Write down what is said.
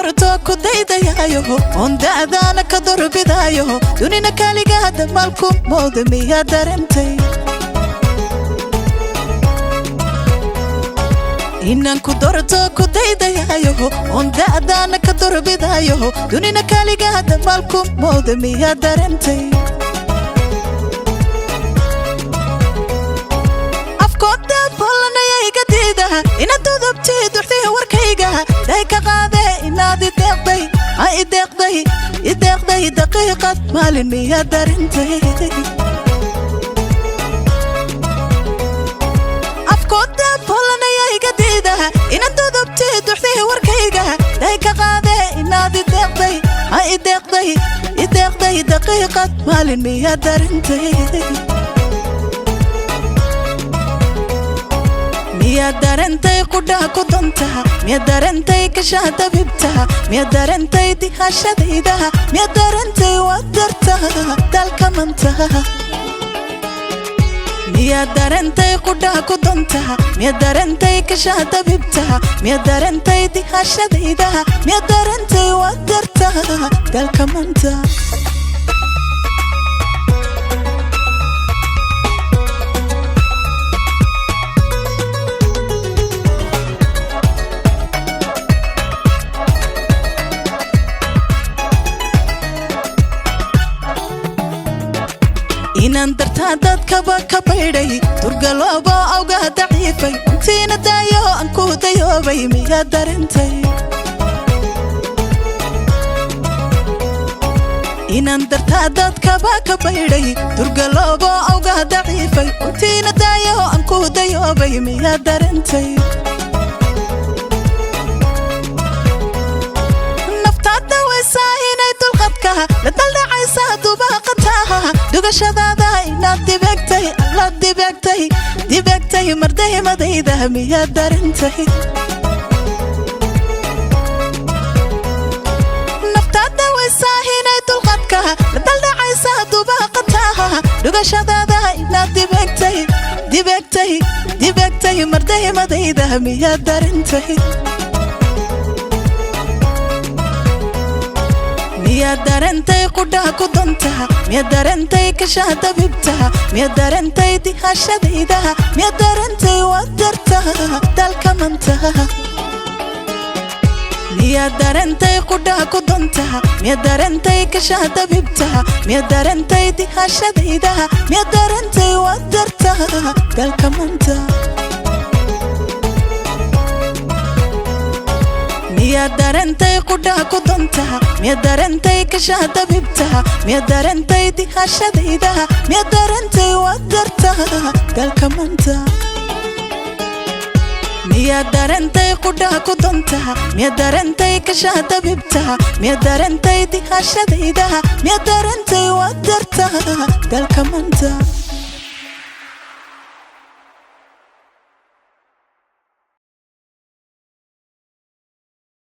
dorto ku daydayayo on daadana ka dorbidayo dunina kaliga hada malku moodamiya darantay inaan ku dorto ku daydayayo on daadana ka dorbidayo dunina kaliga hada malku moodamiya darantay afkooda bolanaya iga diida ina dodobti durti warkayga day ka qaade inaad ideeqday daqiiqad maalin miya darantay afkooda bolanaya iga diida ina dodobti durti warkayga day ka qaade inaad ideeqday daqiiqad maalin miya darantay miya darantay qudha ku danta miya darantay kashada bibta miya darantay dihashadayda miya darantay wadarta dalka manta miya darantay qudha ku danta miya darantay kashada bibta miya darantay dihashadayda miya darantay wadarta dalka manta inaan dartaa dadkaba ka baydhay durgaloobo awga daciifay intiina daayo aan ku dayoobay miya darantay inaan dartaa dadkaba ka baydhay durgaloobo awga daciifay intiina daayo aan ku dayoobay miya darantay naftaada waysaa inay dulqadka la daldhacaysa dubaaqataha dugashadaada inaad dibegtay mardaymadayda miya darantay naftaada waysaa inay dulqadka la daldhacaysa dubaaqataha dugashadaada inaad dibegtay mardaymadayda miya darantay miya darantay qudha ku danta miya darantay kashada bibta miya darantay dihashadayda miya darantay wadarta dalka manta miya darantay qudha ku danta miya darantay kashada bibta miya darantay dihashadayda miya darantay wadarta dalka manta miya darantay qudha ku danta miya darantay kashada bibta miya darantay dihashadayda miya darantay wadarta dalka manta miya darantay qudha ku danta miya darantay kashada bibta miya darantay dihashadayda miya darantay wadarta dalka manta